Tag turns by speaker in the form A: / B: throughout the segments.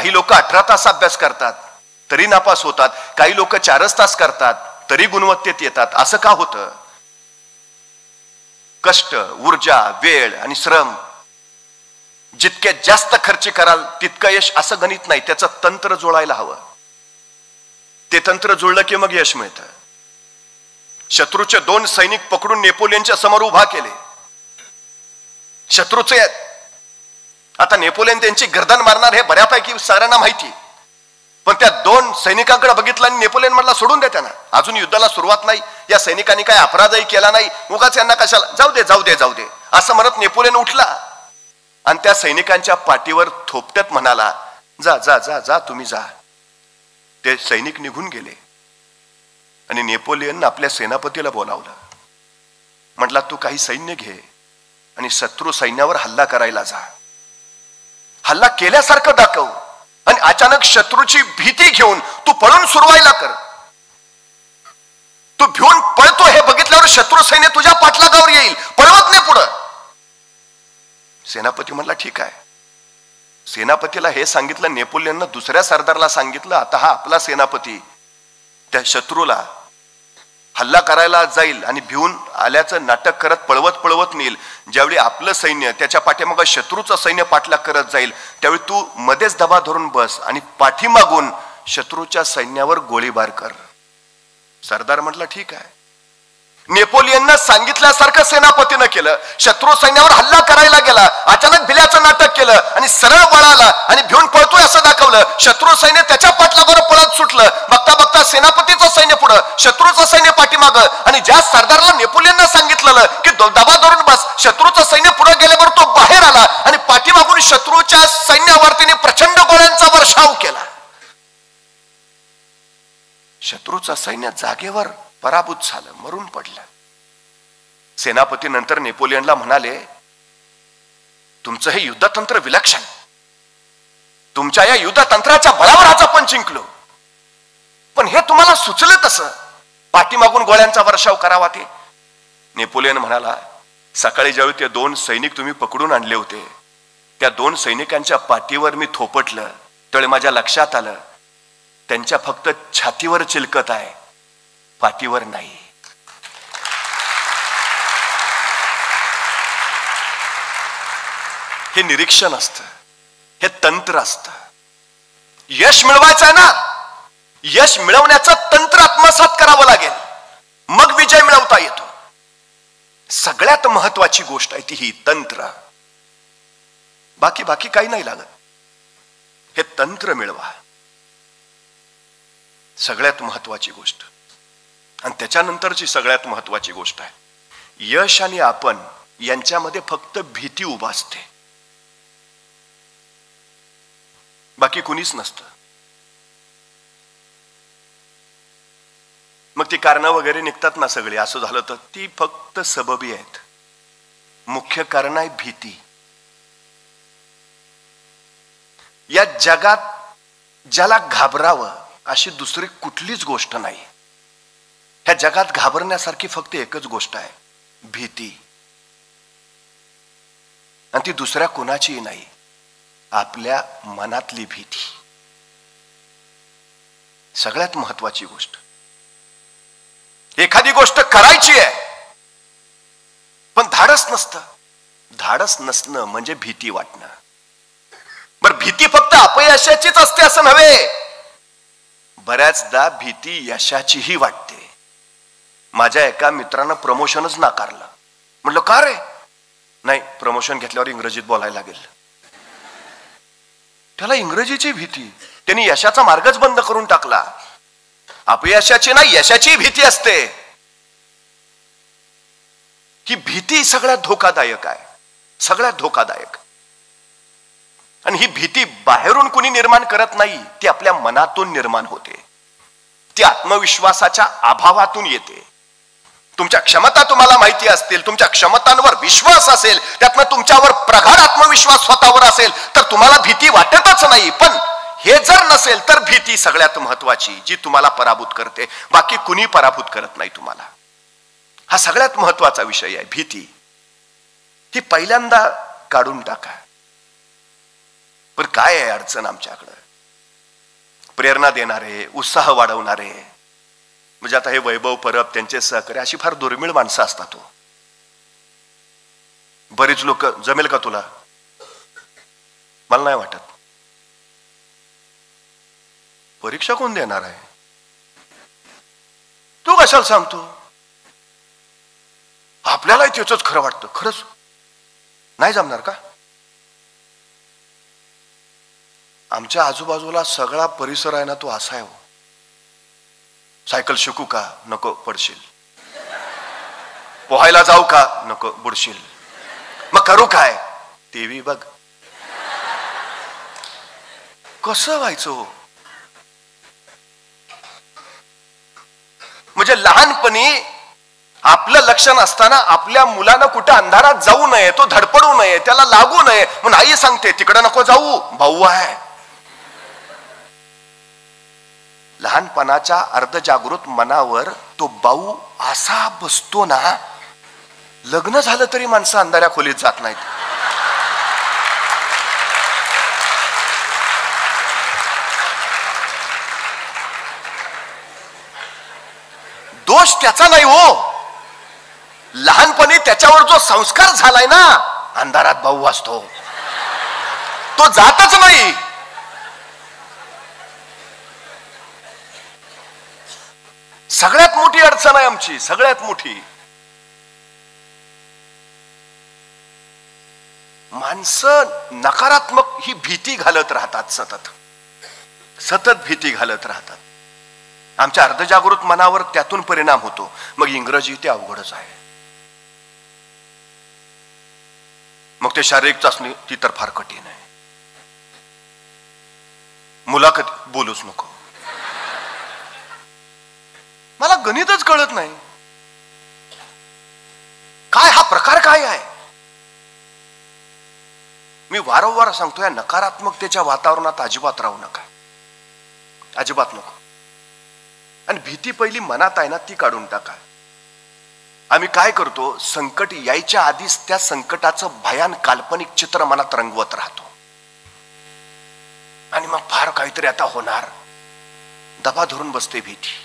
A: काही लोक 18 तास अभ्यास करतात तरी नापास होतात, काही लोक 4 तास करतात तरी गुणवत्तेत येतात. असं का होतं? कष्ट, ऊर्जा, वेळ आणि श्रम जितके जास्त खर्च कराल तितकं यश, असं गणित नाही. त्याचं तंत्र जुळायला हवं. ते तंत्र जुळलं की मग यश मिळतं. शत्रूचे 2 सैनिक पकडून नेपोलियनच्या समोर उभा केले. शत्रूचे आता नेपोलियन त्यांची गर्दन मारणार हे बऱ्यापैकी सगळ्यांना माहिती. पण त्या 2 सैनिकांकडे बघितलं आणि नेपोलियन म्हटला सोडून द्या त्यांना, अजून युद्धाला सुरुवात नाही, या सैनिकांनी काय अपराधही केला नाही, उगाच यांना कशाला, जाऊ दे जाऊ दे जाऊ दे असं म्हणत नेपोलियन उठला आणि त्या सैनिकांच्या पाठीवर थोपटत म्हणाला, जा जा जा जा तुम्ही जा. ते सैनिक निघून गेले आणि नेपोलियन आपल्या सेनापतीला बोलावलं. म्हटला, तू काही सैन्य घे आणि शत्रू सैन्यावर हल्ला करायला जा. हल्ला केल्यासारखं दाखव आणि अचानक शत्रूची भीती घेऊन तू पळून सुरवायला कर. तू भिवून पळतो हे बघितल्यावर शत्रू सैन्य तुझ्या पाठलागावर येईल, पळवत नाही पुढं. सेनापती म्हणला, ठीक आहे. सेनापतीला हे सांगितलं. नेपोलियननं दुसऱ्या सरदारला सांगितलं, आता हा आपला सेनापती त्या शत्रूला हल्ला करायला जाईल आणि भिवून आल्याचं नाटक करत पळवत पळवत नेईल. ज्यावेळी आपलं सैन्य त्याच्या पाठीमागं शत्रूचं सैन्य पाठलाग करत जाईल त्यावेळी तू मध्येच दबा धरून बस आणि पाठीमागून शत्रूच्या सैन्यावर गोळीबार कर. सरदार म्हटलं, ठीक आहे. नेपोलियननं सांगितल्यासारखं सेनापतीनं केलं. शत्रू सैन्यावर हल्ला करायला गेला, अचानक भिल्याचं नाटक केलं आणि सरळ वळाला आणि भिवून पळतोय असं दाखवलं. शत्रू सैन्य त्याच्या पाठलागावर पळत सुटलं. बघता बघता सेनापतीचं सैन्य पुढं, शत्रूचं सैन्य पाठीमागं. आणि ज्या सरदारला नेपोलियननं सांगितलेलं की दबा धरून बस, शत्रूचं सैन्य पुढे गेल्यावर तो बाहेर आला आणि पाठीमागून शत्रूच्या सैन्यावर त्याने प्रचंड गोळ्यांचा वर्षाव केला. शत्रूचं सैन्य जागेवर पराभूत झालं, मरून पडलं. सेनापती नंतर नेपोलियनला म्हणाले, तुमचं हे युद्धतंत्र विलक्षण, तुमच्या या युद्धतंत्राच्या बळावर आज आपण जिंकलो. पण हे तुम्हाला सुचलं कसं पाठीमागून गोळ्यांचा वर्षाव करावा ते? नेपोलियन म्हणाला, सकाळी ज्यावेळी ते 2 सैनिक तुम्ही पकडून आणले होते त्या 2 सैनिकांच्या पाठीवर मी थोपटलं त्यावेळी माझ्या लक्षात आलं त्यांच्या फक्त छातीवर चिलकत आहे, पाठीवर नाही. हे निरीक्षण असतं, हे तंत्र असतं. यश मिळवायचं आहे ना, यश मिळवण्याचं तंत्र आत्मसात करावं लागेल, मग विजय मिळवता येतो. सगळ्यात महत्वाची गोष्ट आहे ती ही तंत्र. बाकी बाकी काही नाही लागत. हे तंत्र मिळवा, सगळ्यात महत्वाची गोष्ट. आणि त्याच्यानंतरची सगळ्यात महत्वाची गोष्ट आहे, यश आणि आपण यांच्यामध्ये फक्त भीती उभा असते, बाकी कुणीच नसतं. मग ती कारणं वगैरे निघतात ना सगळी, असं झालं तर ती फक्त सबबी आहेत. मुख्य कारण आहे भीती. या जगात ज्याला घाबरावं अशी दुसरी कुठलीच गोष्ट नाही. ह्या जगात घाबरण्यासारखी फक्त एकच गोष्ट आहे, भीती. आणि ती दुसऱ्या कोणाचीही नाही, आपल्या मनातली भीती. सगळ्यात महत्वाची गोष्ट. एखादी गोष्ट करायची आहे पण धाडस नसतं. धाडस नसणं म्हणजे भीती वाटणं. बरं, भीती फक्त अपयशाचीच असते असं नव्हे, बऱ्याचदा भीती यशाचीही वाटते. माझ्या एका मित्रानं प्रमोशनच नाकारलं. म्हटलं, का रे? नाही, प्रमोशन घेतल्यावर इंग्रजीत बोलायला लागेल. त्याला इंग्रजीची भीती, त्यांनी यशाचा मार्गच बंद करून टाकला. अपयशाची नाही, यशाची भीती असते. ही भीती सगळ्यात धोकादायक आहे, सगळ्यात धोकादायक. आणि ही भीती बाहेरून कुणी निर्माण करत नाही, ती आपल्या मनातून निर्माण होते. ती आत्मविश्वासाच्या अभावातून येते. तुमच्या क्षमता तुम्हाला माहिती असतील, तुमच्या क्षमतांवर विश्वास असेल, त्यातनं तुमच्यावर प्रगाढ आत्मविश्वास स्वतःवर असेल तर तुम्हाला भीती वाटतच नाही. पण हे जर नसेल तर भीती सगळ्यात महत्वाची, जी तुम्हाला पराभूत करते. बाकी कुणी पराभूत करत नाही तुम्हाला. हा सगळ्यात महत्वाचा विषय आहे, भीती. ही पहिल्यांदा काढून टाका. पण काय आहे अडचण आमच्याकडं? प्रेरणा देणारे, उत्साह वाढवणारे, म्हणजे आता हे वैभव परब त्यांचे सहकारी अशी फार दुर्मिळ माणसं असतात. बरीच लोक जमेल का तुला? मला नाही वाटत. परीक्षा कोण देणार आहे? तू कशाला सांगतो? आपल्याला त्याच खरं वाटतं. खरंच नाही जमणार का? आमच्या आजूबाजूला सगळा परिसर आहे ना तो असा आहे. सायकल शिकू का? नको, पडशील. पोहायला जाऊ का? नको, बुडशील. मग करू काय? टीव्ही बघ. कसं व्हायचं? म्हणजे लहानपणी आपलं लक्ष नसताना आपल्या मुलानं कुठं अंधारात जाऊ नये, तो धडपडू नये, त्याला लागू नये म्हणून आई सांगते तिकडे नको जाऊ, भाऊ आहे. लहानपणाच्या अर्धजागृत मनावर तो भाऊ असा बसतो ना, लग्न झालं तरी माणसं अंधाऱ्या खोलीत जात नाहीत. दोष त्याचा नाही हो, लहानपणी त्याच्यावर जो संस्कार झालाय ना, अंधारात भाऊ असतो, तो जातच नाही. सगळ्यात मोठी अडचण आहे आमची, सगळ्यात मोठी. माणसं नकारात्मक ही भीती घालत राहतात, सतत सतत भीती घालत राहतात. आमच्या अर्धजागृत मनावर त्यातून परिणाम होतो. मग इंग्रजी ते अवघडच आहे. मग ते शारीरिक चाचणी ती तर फार कठीण आहे. मुलाखत बोलूच नको. मला गणितच कळत नाही. काय हा प्रकार काय आहे? मी वारंवार सांगतो, या नकारात्मकतेच्या वातावरणात अजिबात राहू नका, अजिबात नको. आणि भीती पहिली मनात आहे ना ती काढून टाका. आम्ही काय करतो, संकट यायच्या आधीच त्या संकटाचं भयान काल्पनिक चित्र मनात रंगवत राहतो. आणि मग फार काहीतरी आता होणार, दबा धरून बसते भीती.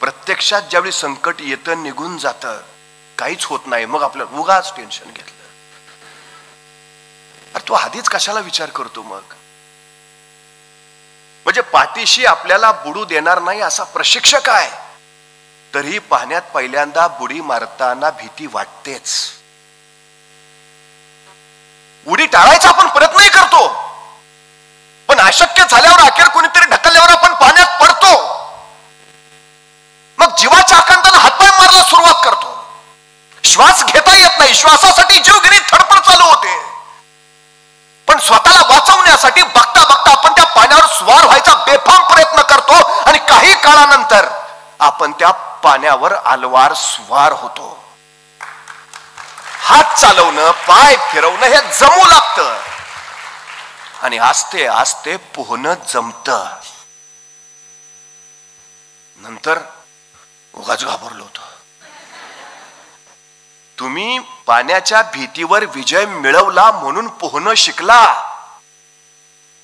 A: प्रत्यक्षात ज्यावेळी संकट येतं, निघून जातं, काहीच होत नाही, मग आपल्याला उगाच टेन्शन घेतलं. अरे तू आधीच कशाला विचार करतो? मग म्हणजे पाठीशी आपल्याला बुडू देणार नाही असा प्रशिक्षक आहे, तरी पाण्यात पहिल्यांदा बुडी मारताना भीती वाटतेच. उडी टाळायचा आपण प्रयत्नही करतो, पण अशक्य झाल्यावर अखेर कोणीतरी ढकलल्यावर आपण पाण्यात पडतो. मग जीवाच्या आकांताने हातपाय मारायला सुरुवात करतो. श्वास घेता येत नाही, श्वासासाठी जीवघेणी धडपड चालू होते. पण स्वतःला वाचवण्यासाठी बघता बघता आपण त्या पाण्यावर स्वार व्हायचा बेफाम प्रयत्न करतो. आणि काही काळानंतर आपण त्या पाण्यावर आलवार स्वार होतो. हात चालवणं, पाय फिरवणं हे जमू लागतं. आणि आस्ते आस्ते पोहणं जमतं. नंतर उगाच घाबरलो होतो. तुम्ही पाण्याच्या भीतीवर विजय मिळवला म्हणून पोहणं शिकला,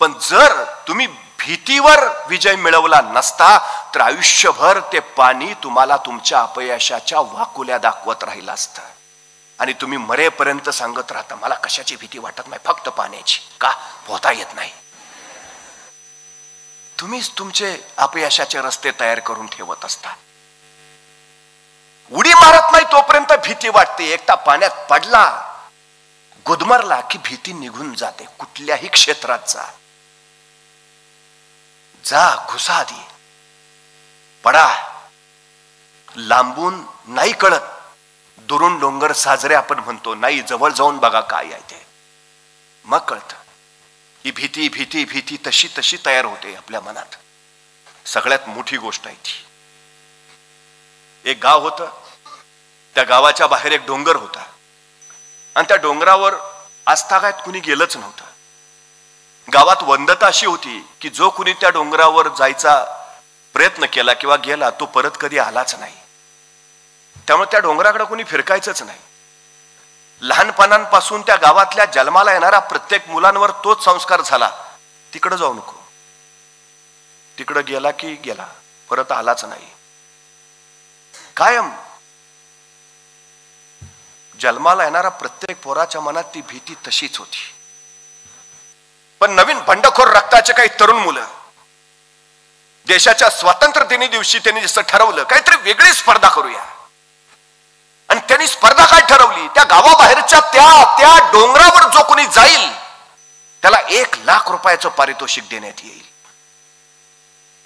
A: पण जर तुम्ही भीतीवर विजय मिळवला नसता तर आयुष्यभर ते पाणी तुम्हाला तुमच्या अपयशाच्या वाकुल्या दाखवत राहिलं असतं. आणि तुम्ही मरेपर्यंत सांगत राहता, मला कशाची भीती वाटत नाही, फक्त पाण्याची. का? पोहता येत नाही. तुम्हीच तुमचे अपयशाचे रस्ते तयार करून ठेवत असता. उडी मारत नाही तोपर्यंत भीती वाटते. एकदा पाण्यात पडला, गुदमरला की भीती निघून जाते. कुठल्याही क्षेत्रात जा, घुसा आधी, पडा. लांबून नाही कळत, दुरून डोंगर साजरे आपण म्हणतो, नाही जवळ जाऊन बघा काय आहे ते, मग कळतं. ही भीती भीती भीती तशी तशी तयार होते आपल्या मनात. सगळ्यात मोठी गोष्ट आहे ती. एक गाव होतं, त्या गावाच्या बाहेर एक डोंगर होता. आणि त्या डोंगरावर आस्थागायत कुणी गेलंच नव्हतं. गावात वंदता अशी होती की जो कुणी त्या डोंगरावर जायचा प्रयत्न केला किंवा गेला तो परत कधी आलाच नाही. त्यामुळे त्या डोंगराकडे कुणी फिरकायचंच नाही. लहानपणापासून त्या गावातल्या जन्माला येणाऱ्या प्रत्येक मुलांवर तोच संस्कार झाला, तिकडे जाऊ नको. तिकडं गेला की गेला, परत आलाच नाही. कायम जन्माला येणारा प्रत्येक पोराच्या मनात ती भीती तशीच होती. पण नवीन बंडखोर रक्ताचे काही तरुण मुलं देशाच्या स्वातंत्र्य दिनी दिवशी त्यांनी जसं ठरवलं काहीतरी वेगळी स्पर्धा करूया, आणि त्यांनी स्पर्धा काय ठरवली, त्या गावाबाहेरच्या त्या डोंगरावर जो कोणी जाईल त्याला 1,00,000 रुपयाचं पारितोषिक देण्यात येईल.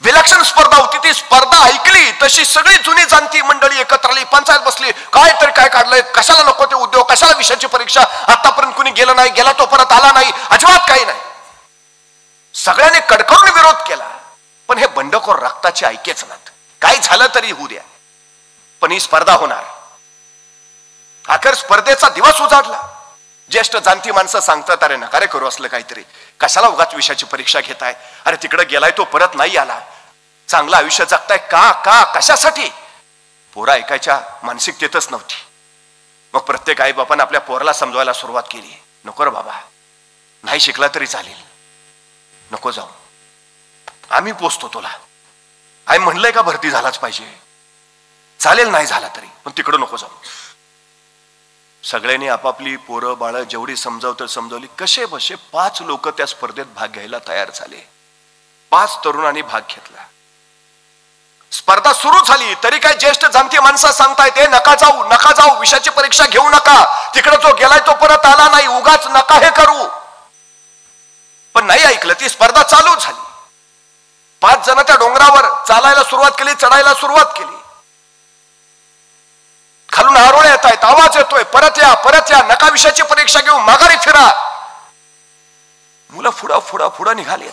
A: विलक्षण स्पर्धा होती. ती स्पर्धा ऐकली तशी सगळी जुनी जाणती मंडळी एकत्र आली, पंचायत बसली. काय तरी काय काढलंय, कशाला नको ते उद्योग, कशाला विषयाची परीक्षा, आतापर्यंत कुणी गेलं नाही, गेला तो परत आला नाही, अजिबात काही नाही. सगळ्यांनी कडकडून विरोध केला. पण हे बंडखोर रक्ताचे ऐकेच नात. काही झालं तरी होऊ द्या, पण ही स्पर्धा होणार. अखेर स्पर्धेचा दिवस उजाडला. ज्येष्ठ जाणती माणसं सांगतात, अरे नका रे करू असलं काहीतरी, कशाला उगाच विषयाची परीक्षा घेताय, अरे तिकडे गेलाय तो परत नाही आला, चांगलं आयुष्य जगताय का कशासाठी. पोरं ऐकायच्या मानसिकतेतच नव्हती. मग प्रत्येक आई बापानं आपल्या पोराला समजवायला सुरुवात केली, नको रे बाबा, नाही शिकला तरी चालेल, नको जाऊ, आम्ही पोचतो तुला. आई म्हणलंय का भरती झालाच पाहिजे, चालेल नाही झाला तरी, पण तिकडं नको जाऊ. सगळ्यांनी आपापली पोरं बाळ जेवढी समजवली. कसे बसे 5 लोक त्या स्पर्धेत भाग घ्यायला तयार झाले. 5 तरुणांनी भाग घेतला. स्पर्धा सुरू झाली तरी काय ज्येष्ठ जाणती माणसं सांगतायत, ते नका जाऊ, विषयाची परीक्षा घेऊ नका, तिकडे जो गेलाय तो परत आला नाही, उगाच नका हे करू. पण नाही ऐकलं. ती स्पर्धा चालू झाली. 5 जण त्या डोंगरावर चालायला सुरुवात केली, चढायला सुरुवात केली. खालून आरोळे येत आहेत, आवाज येतोय, परत या, नका विषयाची परीक्षा घेऊ, माघारी फिरा. मुलं पुढं निघाली.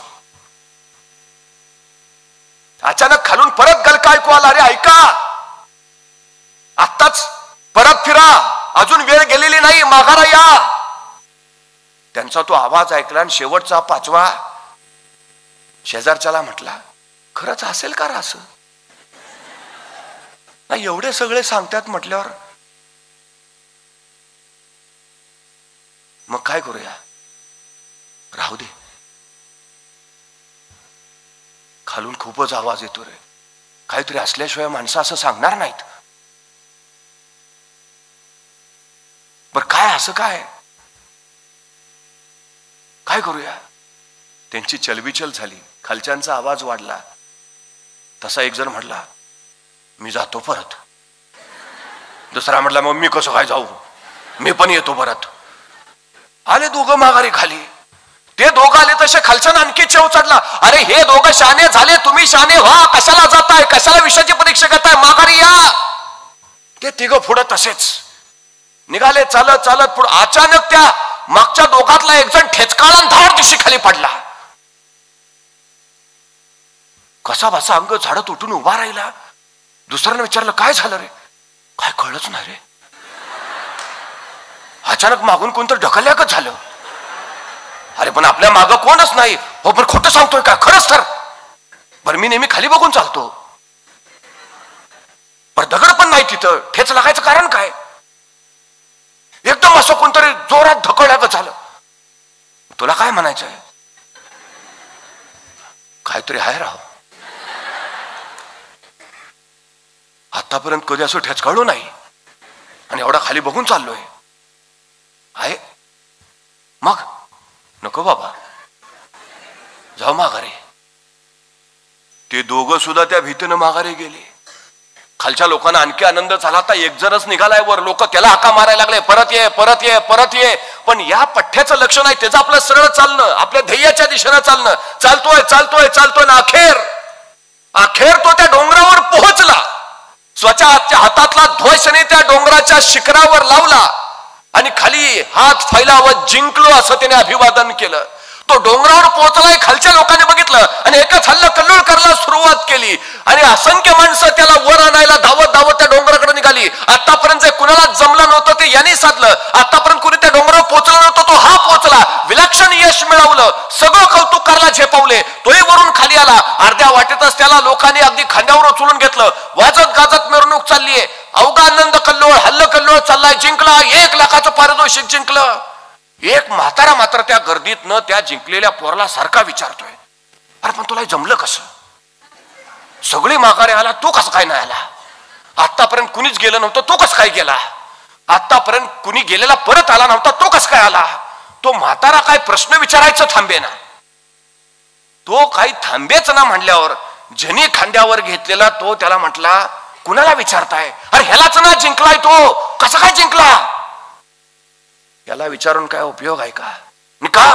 A: अचानक खालून परत गलका ऐकू आला, अरे ऐका, आत्ताच परत फिरा, अजून वेळ गेलेली नाही, माघारा या. त्यांचा तो आवाज ऐकला आणि शेवटचा 5वा शेजारच्याला म्हटला, खरंच असेल का असं? नाही, एवढे सगळे सांगतात म्हटल्यावर मग काय करूया, राहू दे. खालून खूपच आवाज येतो रे, काहीतरी असल्याशिवाय माणसं असं सांगणार नाहीत. बरं काय, असं काय करूया. त्यांची चलबिचल झाली. खालच्यांचा आवाज वाढला. तसा एक जण म्हटला, मी जातो परत. दुसरा म्हटला, मग मी कसं काय जाऊ, मी पण येतो परत. आले दोघं माघारी खाली. ते दोघं आले तसे खालच्यानं आणखी चेव चढला, अरे हे दोघं शाने झाले, तुम्ही शाने व्हा, कशाला जाताय, कशाला विषयाची परीक्षा घेताय, माघारी या. ते तिघं पुढं तसेच निघाले, चालत पुढं. अचानक त्या मागच्या दोघातला एक जण ठेचकाळा धाड दिशी खाली पडला. कसा बसा अंग झाडत उठून उभा राहिला. दुसऱ्यानं विचारलं, काय झालं रे? काय कळलंच नाही रे. अचानक मागून कोणतं ढकलल्यागत झालं. अरे पण आपल्या मागं कोणच नाही. हो पण खोटं सांगतोय का? खरंच तर. बरं मी नेहमी खाली बघून चालतो. पण दगड पण नाही तिथं. ठेच लागायचं कारण काय? एकदम असं कोणतरी जोरात ढकलल्यागत झालं. तुला काय म्हणायचंय? काहीतरी आहे राव. आतापर्यंत कधी असं ठेचकाळलो नाही आणि एवढा खाली बघून चाललोय. आहे मग नको बाबा, जाऊ माघारी. ते दोघं सुद्धा त्या भीतीनं माघारी गेले. खालच्या लोकांना आणखी आनंद झाला. आता एक जणच निघालाय वर. लोक त्याला हाका मारायला लागले, परत ये परत ये परत ये. पण या पठ्ठ्याचं लक्ष नाही. त्याचं आपलं सरळ चालणं, आपल्या ध्येयाच्या दिशेनं चालणं. चालतोय ना अखेर तो त्या डोंगरावर पोहोचला. स्वतःच्या हातातला ध्वजने त्या डोंगराच्या शिखरावर लावला आणि खाली हात फैलावत जिंकलो असं त्याने अभिवादन केलं. तो डोंगरावर पोहोचलाय. खालच्या लोकांनी बघितलं आणि एकच हल्ला कल्लोळ करायला सुरुवात केली आणि असंख्य माणसं त्याला वर आणायला धावत त्या डोंगराकडे निघाली. आतापर्यंत जे कुणाला जमलं नव्हतं ते यांनी साधलं. आतापर्यंत कुणी त्या डोंगरावर पोहोचला नव्हता तो हा पोहोचला. विलक्षण यश मिळवलं. सगळं कौतुक करायला झेपावले. तोही वरून खाली आला. अर्ध्या वाटेतच त्याला लोकांनी अगदी खांद्यावर उचलून घेतलं. वाजत गाजत मिरवणूक चाललीये. अवघा आनंद कल्लोळ, हल्ल कल्लोळ चाललाय. जिंकला. 1,00,000चं पारितोषिक जिंकलं. एक म्हातारा मात्र त्या गर्दीत न त्या जिंकलेल्या पोराला सारखा विचारतोय, अरे पण तुला जमलं कसं? सगळी माघारी आला, तो कसं काय नाही आला? आतापर्यंत कुणीच गेलं नव्हतं, तो कसं काय गेला? आतापर्यंत कुणी गेलेला परत आला नव्हता, तो कसं काय आला? तो म्हातारा काय प्रश्न विचारायचं थांबे ना, तो काही थांबेच ना म्हणल्यावर जनी खांद्यावर घेतलेला तो त्याला म्हटला, कुणाला विचारताय? अरे ह्यालाच ना जिंकलाय, तो कसा काय जिंकला? याला विचारून काय उपयोग आहे का? का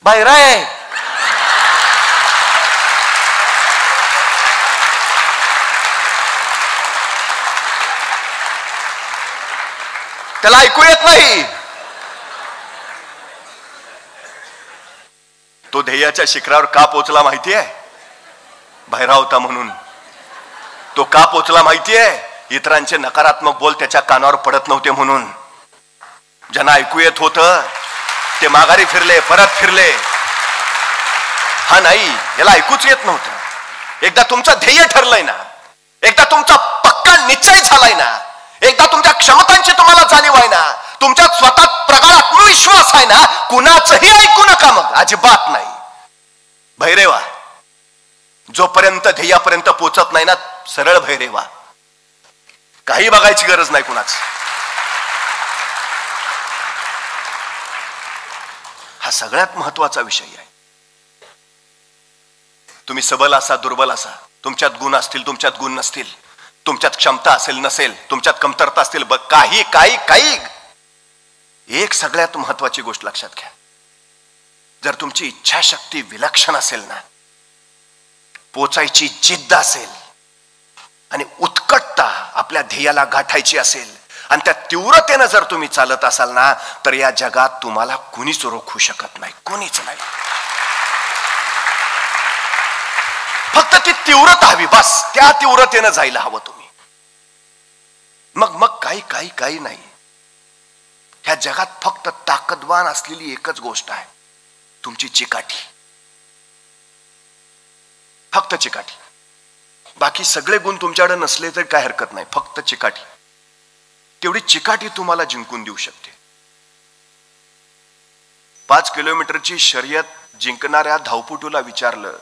A: बाहेर आहे? त्याला ऐकू येत नाही. तो ध्येयाच्या शिखरावर का पोचला माहितीये? बाहेर होता म्हणून. तो का पोचला माहितीये? इतरांचे नकारात्मक बोल त्याच्या कानावर पडत नव्हते म्हणून. ज्यांना ऐकू येत होतं ते माघारी फिरले, परत फिरले. हा नाही, याला ऐकूच येत नव्हतं. एकदा तुमचं ध्येय ठरलंय ना, एकदा तुमचा पक्का निश्चय झालाय ना, एकदा तुमच्या क्षमतांची तुम्हाला जाणीव आहे ना, तुमच्यात स्वतः प्रगाढ आत्मविश्वास आहे ना, कुणाचंही ऐकू नका. मग अजिबात नाही. भैरेवा, जोपर्यंत ध्येयापर्यंत पोचत नाही ना, सरळ भैरेवा. काही बघायची गरज नाही कुणाच. हा सगळ्यात महत्वाचा विषय आहे. तुम्ही सबल असा, दुर्बल असा, तुमच्यात गुण असतील, तुमच्यात गुण नसतील, तुमच्यात क्षमता असेल नसेल, तुमच्यात कमतरता असतील, काही काही काही एक सगळ्यात महत्वाची गोष्ट लक्षात घ्या. जर तुमची इच्छाशक्ती विलक्षण असेल ना, पोचायची जिद्द असेल आणि उत्कटता आपल्या ध्येयाला गाठायची असेल आणि त्या तीव्रतेनं जर तुम्ही चालत असाल ना, तर या जगात तुम्हाला कुणीच रोखू शकत नाही, कोणीच नाही. फक्त ती तीव्रता हवी, बस. त्या तीव्रतेनं जायला हवं तुम्ही. मग काही काही काही नाही. ह्या जगात फक्त ताकदवान असलेली एकच गोष्ट आहे, तुमची चिकाटी. फक्त चिकाटी. बाकी सगळे गुण तुमच्याकडे नसले तरी काय हरकत नाही, फक्त चिकाटी. तेवढी चिकाटी तुम्हाला जिंकून देऊ शकते. 5 किलोमीटरची शर्यत जिंकणाऱ्या धावपटूला विचारलं,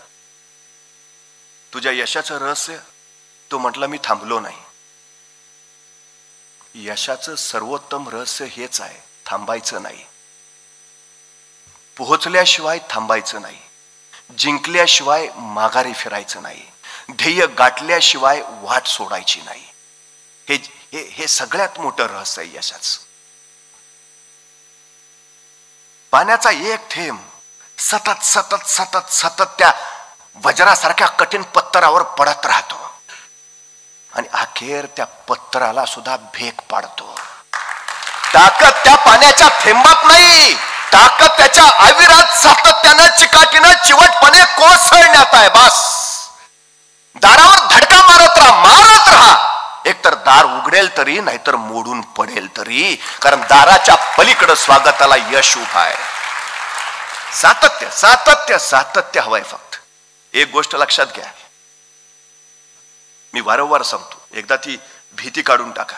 A: तुझ्या यशाचं रहस्य? तो म्हटला, मी थांबलो नाही. यशाचं सर्वोत्तम रहस्य हेच आहे, थांबायचं नाही. पोहोचल्याशिवाय थांबायचं नाही, जिंकल्याशिवाय माघारी फिरायचं नाही, ध्येय गाठल्याशिवाय वाट सोडायची नाही. हे सगळ्यात मोठं रहस्य आहे यशाचं. पाण्याचा एक थेंब सतत सतत सतत सतत त्या वज्रासारख्या कठीण पत्थरावर पडत राहतो आणि अखेर त्या पत्थराला सुद्धा भेग पाडतो. ताकद त्या पाण्याच्या थेंबात नाही, ताकद त्याच्या अविरत सातत्यानं, चिकाटीनं, चिवटपणे कोसळण्यात आहे. बस. दारावर धडका मारत राहा. एकतर दार उघडेल तरी, नाहीतर मोडून पडेल तरी, कारण दाराच्या पलीकडे स्वागताला यश उभा आहे. सातत्य सातत्य सातत्य हवंय. फक्त एक गोष्ट लक्षात घ्या, मी वारंवार सांगतो, एकदा ती भीती काढून टाका.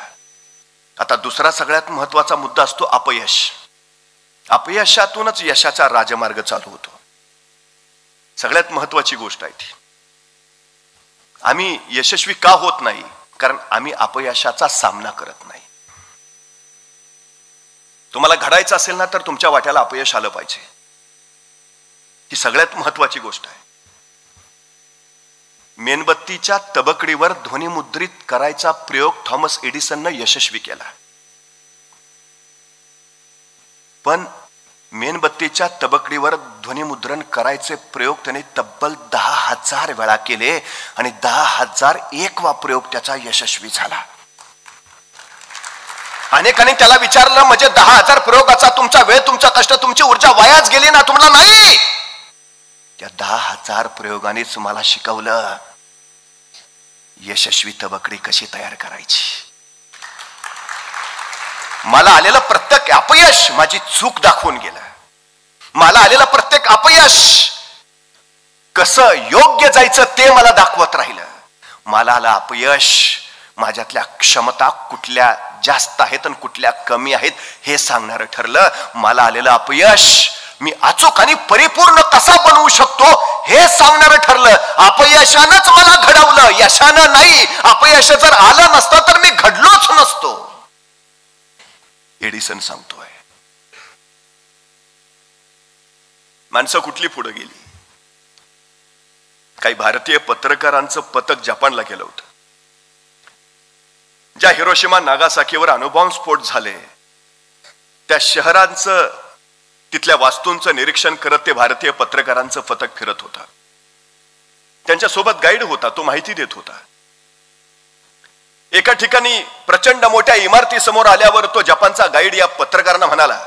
A: आता दुसरा सगळ्यात महत्वाचा मुद्दा असतो अपयश. अपयशातूनच यशाचा राजमार्ग चालू होतो. सगळ्यात महत्वाची गोष्ट आहे ती. आम्ही यशस्वी का होत नाही? कारण आम्ही अपयशाचा सामना करत नाही. तुम्हाला घडायचं असेल ना, तर तुमच्या वाट्याला अपयश आलं पाहिजे. ही सगळ्यात महत्वाची गोष्ट आहे. मेणबत्तीच्या तबकडीवर ध्वनिमुद्रित करायचा प्रयोग थॉमस एडिसननं यशस्वी केला. पण मेणबत्तीच्या तबकडीवर ध्वनिमुद्रण करायचे प्रयोग त्याने तब्बल 10,000 वेळा केले आणि 10,001वा प्रयोग त्याचा यशस्वी झाला. अनेकांनी त्याला विचारलं, म्हणजे 10,000 प्रयोगाचा तुमचा वेळ, तुमचा कष्ट, तुमची ऊर्जा वायाच गेली ना? तुम्हाला नाही. त्या 10,000 प्रयोगानेच मला शिकवलं यशस्वी तबकडी कशी तयार करायची. मला आलेलं प्रत्येक अपयश माझी चूक दाखवून गेलं. मला आलेलं प्रत्येक अपयश कसं योग्य जायचं ते मला दाखवत राहिलं. मला आलं अपयश माझ्यातल्या क्षमता कुठल्या जास्त आहेत आणि कुठल्या कमी आहेत हे सांगणारं ठरलं. मला आलेलं अपयश मी अचूक आणि परिपूर्ण कसा बनवू शकतो हे सांगणारं ठरलं. अपयशानंच मला घडवलं, यशानं नाही. अपयश जर आलं नसतं तर मी घडलोच नसतो. एडिसन सांगतोय. माणसं कुठली पुढे गेली? काही भारतीय पत्रकारांचं पथक जपानला गेलं होतं. ज्या हिरोशिमा नागासाकीवर अणुबॉम्बस्फोट झाले त्या शहरांचं, तिथल्या वास्तूंचं निरीक्षण करत ते भारतीय पत्रकारांचं पथक फिरत होता. त्यांच्या सोबत गाईड होता, तो माहिती देत होता. एका ठिकाणी प्रचंड मोठ्या इमारती समोर आल्यावर तो जपानचा गाईड या पत्रकारांना म्हणाला,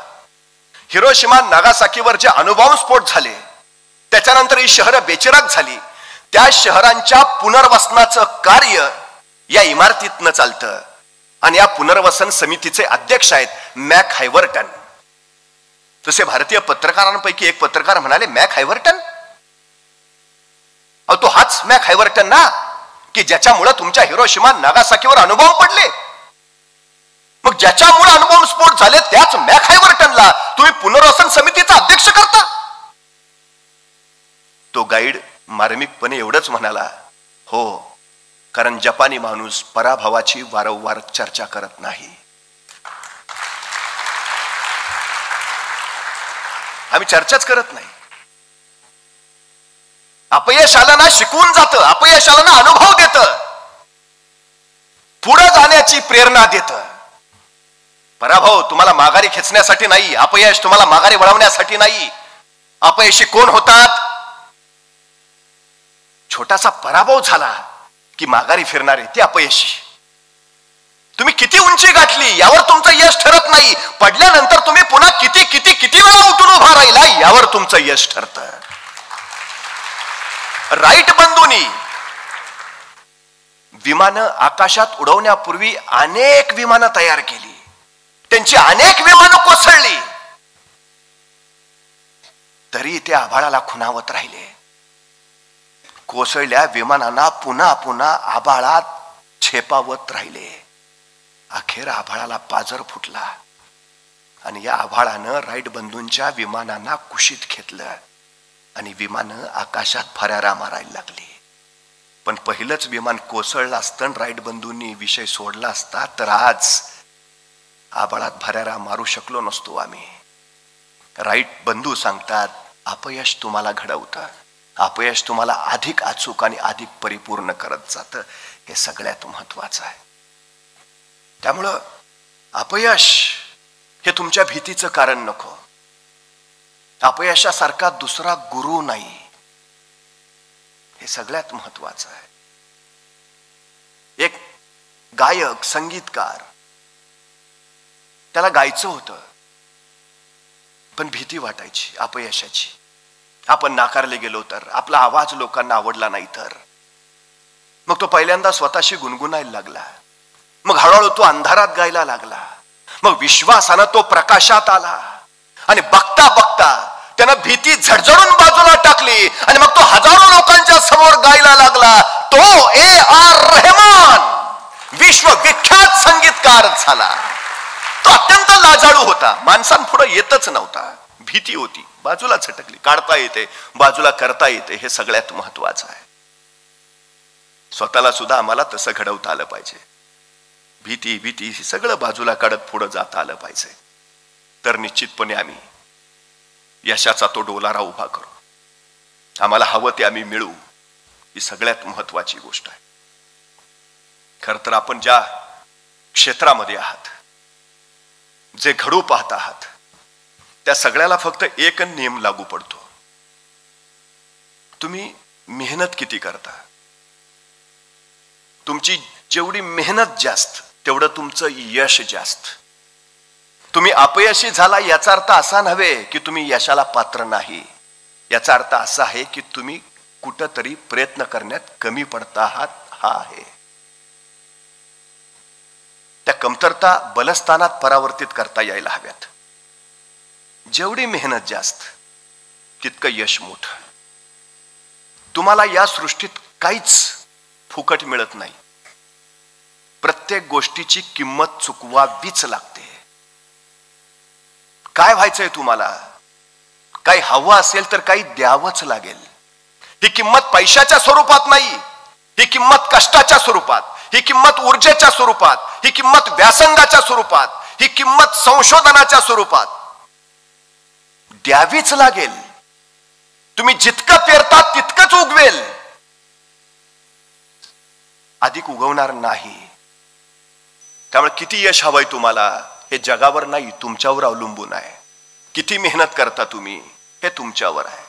A: हिरोशिमा नागासाकीवर जे अणुबॉम्बस्फोट झाले त्याच्यानंतर ही शहरं बेचिराग झाली, त्या शहरांच्या पुनर्वसनाचं कार्य या इमारतीतनं चालतं आणि या पुनर्वसन समितीचे अध्यक्ष आहेत मॅक हायवर्टन. तसे भारतीय पत्रकारांपैकी एक पत्रकार म्हणाले, मॅक हायवर्टन? अहो, तो हाच मॅक हायवर्टन ना की ज्याच्यामुळे तुमच्या हिरोशिमा नागासाकीवर अणुबॉम्ब पडले. मग ज्याच्यामुळे अणुबॉम्ब स्फोट झाले त्याच मॅक हायवर्टनला तुम्ही पुनर्वसन समितीचा अध्यक्ष करता? तो गाईड मार्मिकपणे एवढंच म्हणाला, हो, कारण जपानी माणूस पराभवाची वारंवार चर्चा करत नाही. आम्ही चर्चाच करत नाही. अपयश आलं ना शिकवून जातं, अपयश आलं ना अनुभव देतं, पुढे जाण्याची प्रेरणा देतं. पराभव तुम्हाला माघारी खेचण्यासाठी नाही, अपयश तुम्हाला माघारी वळवण्यासाठी नाही. अपयशी कोण होतात? छोटासा पराभव झाला की माघारी फिरणारे ते अपयशी. तुम्ही किती उंची गाठली यावर तुमचं यश ठरत नाही, पडल्यानंतर तुम्ही पुन्हा किती किती किती वेळा उठून उभा राहिला यावर तुमचं यश ठरतं. राईट बंधूंनी विमानं आकाशात उडवण्यापूर्वी अनेक विमानं तयार केली, त्यांची अनेक विमानं कोसळली, तरी ते आभाळाला खुणावत राहिले. कोसळल्या विमानांना पुन्हा पुन्हा आभाळात झेपावत राहिले. अखेर आभाळाला पाझर फुटला आणि या आभाळानं राईट बंधूंच्या विमानांना कुशीत घेतलं आणि विमानं आकाशात फरारा मारायला लागली. पण पहिलंच विमान कोसळलं असतं, राईट बंधूंनी विषय सोडला असता तर आज आभाळात भरारा मारू शकलो नसतो आम्ही. राईट बंधू सांगतात, अपयश तुम्हाला घडवतं, अपयश तुम्हाला अधिक अचूक आणि अधिक परिपूर्ण करत जातं. हे सगळ्यात महत्वाचं आहे. त्यामुळं अपयश हे तुमच्या भीतीचं कारण नको. अपयशासारखा दुसरा गुरु नाही, हे सगळ्यात महत्वाचं आहे. एक गायक, संगीतकार, त्याला गायचं होतं पण भीती वाटायची अपयशाची. आपण नाकारले गेलो तर, आपला आवाज लोकांना आवडला नाही तर. मग तो पहिल्यांदा स्वतःशी गुणगुणायला लागला, मग हळूहळू तो अंधारात गायला लागला, मग विश्वासानं तो प्रकाशात आला आणि बघता बघता त्यानं भीती झडझडून बाजूला टाकली आणि मग तो हजारो लोकांच्या समोर गायला लागला. तो A.R. रहमान विश्वविख्यात संगीतकार झाला. तो अत्यंत लाजाळू होता, माणसांपुढे येतच नव्हता, भीती होती, बाजूला झटकली. काढता येते, बाजूला करता येते, हे सगळ्यात महत्वाचं आहे. स्वतःला सुद्धा आम्हाला तसं घडवता आलं पाहिजे. भीती भीती सगळं बाजूला काढत पुढे जाता आलं पाहिजे, तर निश्चितपणे आम्ही यशाचा तो डोलारा उभा करू. आम्हाला हवं ते आम्ही मिळवू, ही सगळ्यात महत्वाची गोष्ट आहे. खर तर आपण ज्या क्षेत्रामध्ये आहात, जे घडू पाहत आहात, त्या सगळ्याला फक्त एक नियम लागू पडतो. तुम्ही मेहनत किती करता. तुमची जेवढी मेहनत जास्त तेवढं तुमचं यश जास्त. तुम्ही अपयशी झाला याचा अर्थ असा नव्हे की तुम्ही यशाला पात्र नाही. याचा अर्थ असा आहे की तुम्ही कुठंतरी प्रयत्न करण्यात कमी पडता आहात, हा आहे. त्या कमतरता बलस्थानात परावर्तित करता यायला हव्यात. जेवढी मेहनत जास्त तितकं यश मोठं. तुम्हाला या सृष्टीत काहीच फुकट मिळत नाही. प्रत्येक गोष्टीची किंमत चुकवावीच लागते. काय व्हायचंय तुम्हाला, काही हवं असेल तर काही द्यावंच लागेल. ही किंमत पैशाच्या स्वरूपात नाही, ही किंमत कष्टाच्या स्वरूपात, ही किंमत ऊर्जेच्या स्वरूपात, ही किंमत व्यासंगाच्या स्वरूपात, ही किंमत संशोधनाच्या स्वरूपात द्यावीच लागेल. तुम्ही जितकं पेरतात तितकंच उगवेल, अधिक उगवणार नाही. त्यामुळे किती यश हवंय तुम्हाला हे जगावर नाही, तुमच्यावर अवलंबून आहे. किती मेहनत करता तुम्ही हे तुमच्यावर आहे.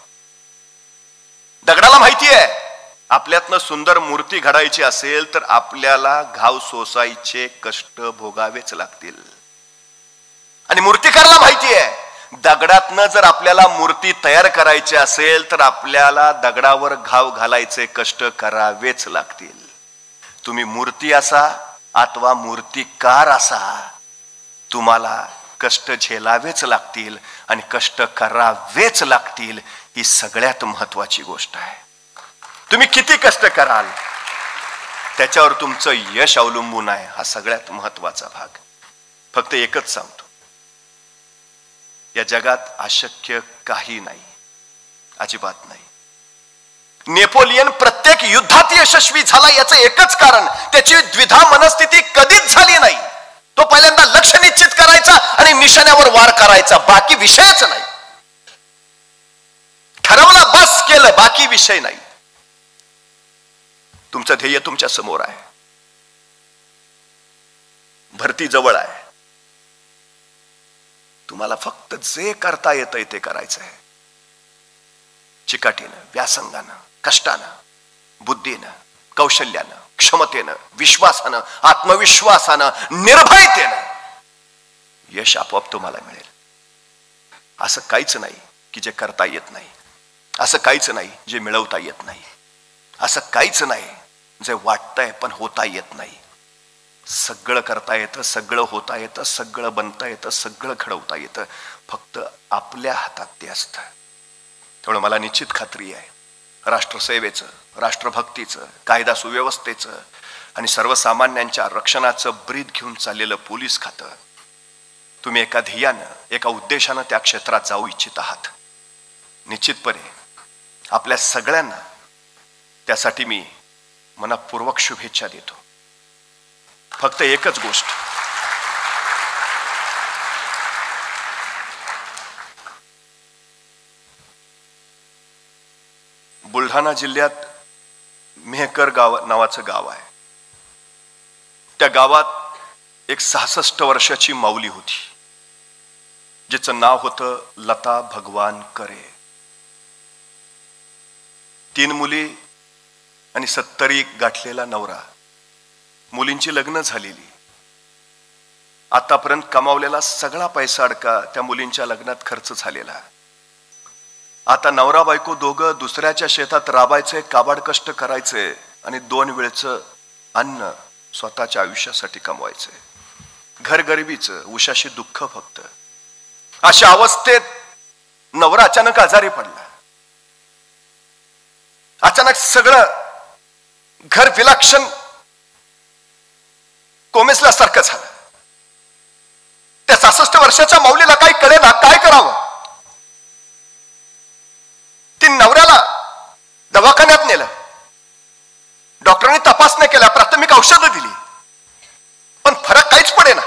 A: दगडाला माहिती आहे आपल्यातनं सुंदर मूर्ती घडायची असेल तर आपल्याला घाव सोसायचे कष्ट भोगावेच लागतील. आणि मूर्तिकाराला माहिती आहे दगडातनं जर आपल्याला मूर्ती तयार करायची असेल तर आपल्याला दगडावर घाव घालायचे कष्ट करावेच लागतील. तुम्ही मूर्ती असा अथवा मूर्तिकार असा, तुम्हाला कष्ट झेलावेच लागतील आणि कष्ट करावेच लागतील. ही सगळ्यात महत्वाची गोष्ट आहे. तुम्ही किती कष्ट कराल त्याच्यावर तुमचं यश अवलंबून आहे. हा सगळ्यात महत्वाचा भाग. फक्त एकच सांगतो, या जगात अशक्य काही नाही, अजिबात नाही. नेपोलियन प्रत्येक युद्धात यशस्वी झाला याचं एकच कारण, त्याची द्विधा मनस्थिती कधीच झाली नाही. तो पहिल्यांदा लक्ष्य निश्चित करायचा आणि निशाण्यावर वार करायचा, बाकी विषयच नाही. ठरवलं बस केलं, बाकी विषय नाही. तुमचं ध्येय तुमच्या समोर आहे, भरती जवळ आहे. तुम्हाला फक्त जे करता येतंय ते करायचं आहे. चिकाटीनं, व्यासंगानं, कष्टानं, बुद्धीनं, कौशल्यानं, क्षमतेनं, विश्वासानं, आत्मविश्वासानं, निर्भयतेनं यश आपोआप तुम्हाला मिळेल. असं काहीच नाही की जे करता येत नाही, असं काहीच नाही जे मिळवता येत नाही, असं काहीच नाही जे वाटतंय पण होता येत नाही. सगळं करता येतं, सगळं होता येतं, सगळं बनता येतं, सगळं घडवता येतं. फक्त आपल्या हातात ते असतं. त्यामुळे मला निश्चित खात्री आहे राष्ट्रसेवेचं, राष्ट्रभक्तीचं, कायदा सुव्यवस्थेचं आणि सर्वसामान्यांच्या रक्षणाचं ब्रीद घेऊन चाललेलं पोलीस खातं, तुम्ही एका ध्येयानं, एका उद्देशानं त्या क्षेत्रात जाऊ इच्छित आहात. निश्चितपणे आपल्या सगळ्यांना त्यासाठी मी मनपूर्वक शुभेच्छा देतो. फक्त एकच गोष्ट, बुलढाणा जिल्ह्यात मेहकर नावाचं गाव आहे. त्या गावात एक 66 वर्षाची माऊली होती, जिचं नाव होतं लता भगवान करे. 3 मुली आणि 70 गाठलेला नवरा. मुलींची लग्न झालेली. आतापर्यंत कमावलेला सगळा पैसा अडका त्या मुलींच्या लग्नात खर्च झालेला. आता नवरा बायको दोघं दुसऱ्याच्या शेतात राबायचे, काबाड कष्ट करायचे आणि 2 वेळचं अन्न स्वतःच्या आयुष्यासाठी कमवायचे. घरगरिबीचं, उशाशी दुःख फक्त. अशा अवस्थेत नवरा अचानक आजारी पडला. अचानक सगळं घर विलक्षण कोमेसल्यासारखं झालं. त्या 66 वर्षाच्या माऊलीला काही कळेना काय करावं. ती नवऱ्याला दवाखान्यात नेलं. डॉक्टरांनी तपासण्या केल्या, प्राथमिक औषधं दिली, पण फरक काहीच पडेना.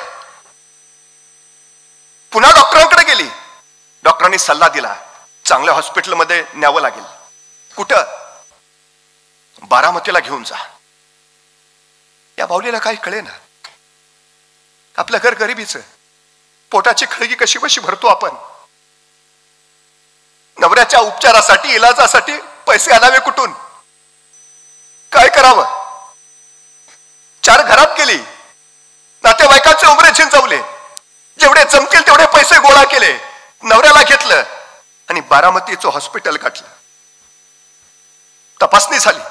A: पुन्हा डॉक्टरांकडे गेली. डॉक्टरांनी सल्ला दिला, चांगल्या हॉस्पिटलमध्ये न्यावं लागेल. कुठं? बारामतीला घेऊन जा. या माऊलीला काही कळेना. आपलं घर गरिबीचं, पोटाची खळगी कशी बशी भरतो आपण. नवऱ्याच्या उपचारासाठी, इलाजासाठी पैसे आणावे कुठून? काय करावं? 4 घरात गेली. नातेवाईकांचे उमरे झिंजवले. जेवढे जमतील तेवढे पैसे गोळा केले. नवऱ्याला घेतलं आणि बारामतीचं हॉस्पिटल गाठलं. तपासणी झाली.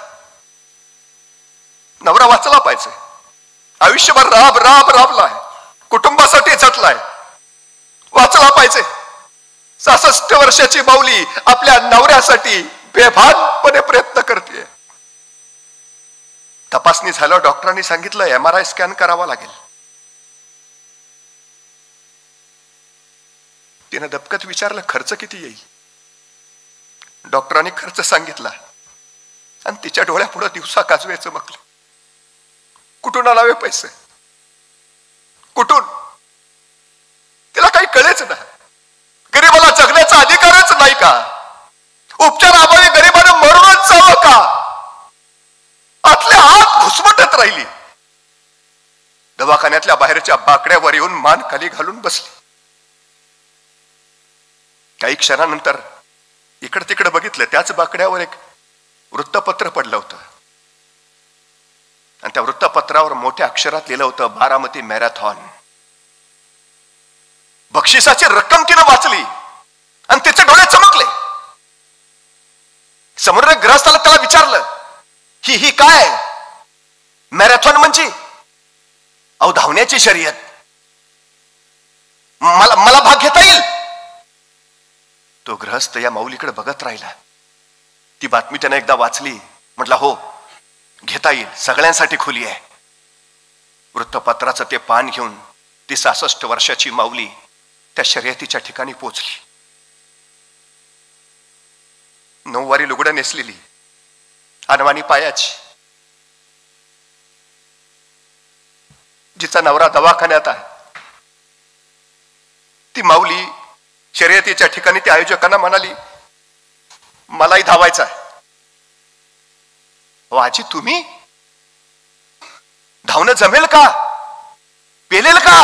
A: नवरा वाचला पाहिजे. आयुष्यभर राबलाय, कुटुंबासाठी झटलाय, वाचला पाहिजे. 66 वर्षाची माऊली आपल्या नवऱ्यासाठी बेभानपणे प्रयत्न करते. तपासणी झाल्यावर डॉक्टरांनी सांगितलं MRI स्कॅन करावा लागेल. तिने दबकत विचारलं खर्च किती येईल. डॉक्टरांनी खर्च सांगितला आणि तिच्या डोळ्यापुढे दिवसा काजवे चमकले. कुठून आणावे पैसे? कुठून? तिला काही कळेच ना. गरीबाला जगण्याचा अधिकारच नाही का? उपचार अभावी गरीबानं मरूनच जावं का? आतले हात घुसमटत राहिली. दवाखान्यातल्या बाहेरच्या बाकड्यावर येऊन मान खाली घालून बसली. काही क्षणानंतर इकडे तिकडे बघितलं. त्याच बाकड्यावर एक वृत्तपत्र पडलं होतं आणि त्या वृत्तपत्रावर मोठ्या अक्षरात लिहिलं होतं, बारामती मॅरेथॉन. बक्षिसाची रक्कम तिनं वाचली आणि तिचे डोळे चमकले. समोर ग्रहस्थाला त्याला विचारलं, ही काय? मॅरेथॉन म्हणजे? अहो, धावण्याची शर्यत. मला भाग घेता येईल? तो गृहस्थ या माऊलीकडे बघत राहिला. ती बातमी त्याने एकदा वाचली. म्हटला, हो, घेता येईल, सगळ्यांसाठी खुली आहे. वृत्तपत्राचं ते पान घेऊन ती 66 वर्षाची माऊली त्या शर्यतीच्या ठिकाणी पोहोचली. नऊवारी लुगडं नेसलेली, अनवाणी पायाची. जिचा नवरा दवाखान्यात आहे, ती माऊली शर्यतीच्या ठिकाणी त्या आयोजकांना म्हणाली, मलाही धावायचं आहे. आजी, तुम्ही? धावणं जमेल का? पेलेल का?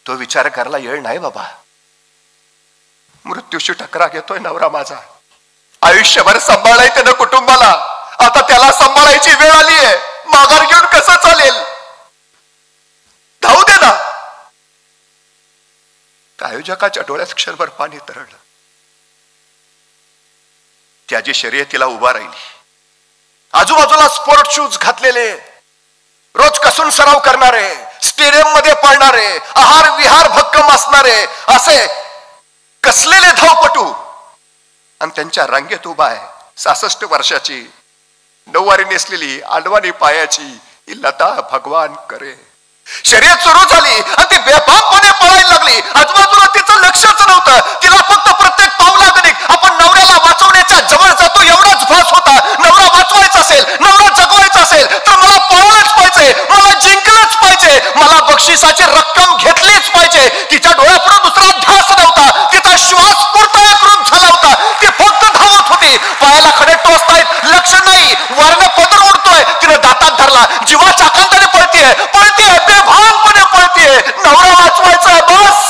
A: तो विचार करायला येळ नाही बाबा. मृत्यूशी टकरा घेतोय नवरा माझा. आयुष्यभर सांभाळाय त्यानं कुटुंबाला. आता त्याला सांभाळायची वेळ आली आहे. माघार घेऊन कसं चालेल? धावू दे ना. आयोजकाच्या डोळ्यात क्षणभर पाणी तरळलं. त्याची शर्यतीला उभा राहिली. आजूबाजूला स्पोर्ट शूज घातलेले, रोज कसून सराव करणारे, स्टेडियम मध्ये पळणारे, आहार विहार भक्कम असणारे असे कसलेले धावपटू. आणि त्यांच्या रांगेत उभा आहे 66 वर्षाची, नऊवारी नेसलेली, अडवाणी पायाची ही लता भगवान करे. शर्यत सुरू झाली आणि ती बेफामपणे पळायला लागली. आजूबाजूला तिचं लक्षच नव्हतं. तिला फक्त प्रत्येक पावलागणिक आपण नवऱ्याला वाचवण्याच्या जवळ जातो एवढाच भास होता. नवरा वाचवायचा असेल, नवरा जगवायचा असेल तर मला पळायलाच पाहिजे, मला जिंकलंच पाहिजे, मला बक्षिसाची रक्कम घेतलीच पाहिजे. तिच्या डोळ्यापुढे दुसरा ध्यास नव्हता. तिचा श्वास पूर्णकृत झाला होता. ती फक्त धावत होती. पायाला खडे टोचतायत, लक्ष नाही. वरनं पदर उडतोय. तिने दातात धरला. जीवाच्या आकांताने पळतीये, बेभानपणे पळतीये. नवरा वाचवायचा बस.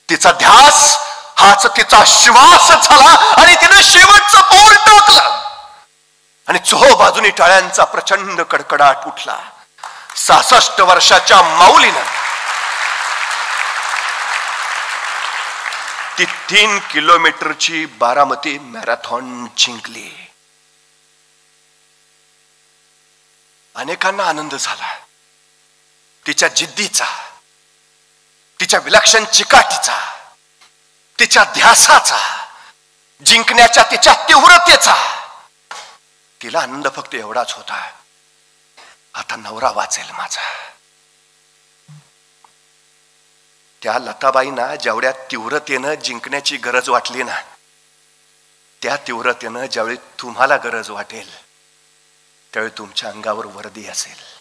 A: तिचा ध्यास हाच तिचा श्वास झाला आणि तिने शेवटचं पाऊल टाकलं आणि चोहो बाजूनी टाळ्यांचा प्रचंड कडकडाट उठला. 66 वर्षाच्या माऊलीनं ती 3 किलोमीटरची बारामती मॅरेथॉन जिंकली. अनेकांना आनंद झाला. तिच्या जिद्दीचा, तिच्या विलक्षण चिकाटीचा, तिच्या ध्यासाचा, जिंकण्याच्या तिच्या तीव्रतेचा. तिला आनंद फक्त एवढाच होता, आता नवरा वाचेल माझा. त्या लताबाईंना जेवढ्या तीव्रतेनं जिंकण्याची गरज वाटली ना, त्या तीव्रतेनं ज्यावेळी तुम्हाला गरज वाटेल त्यावेळी तुमच्या अंगावर वर्दी असेल.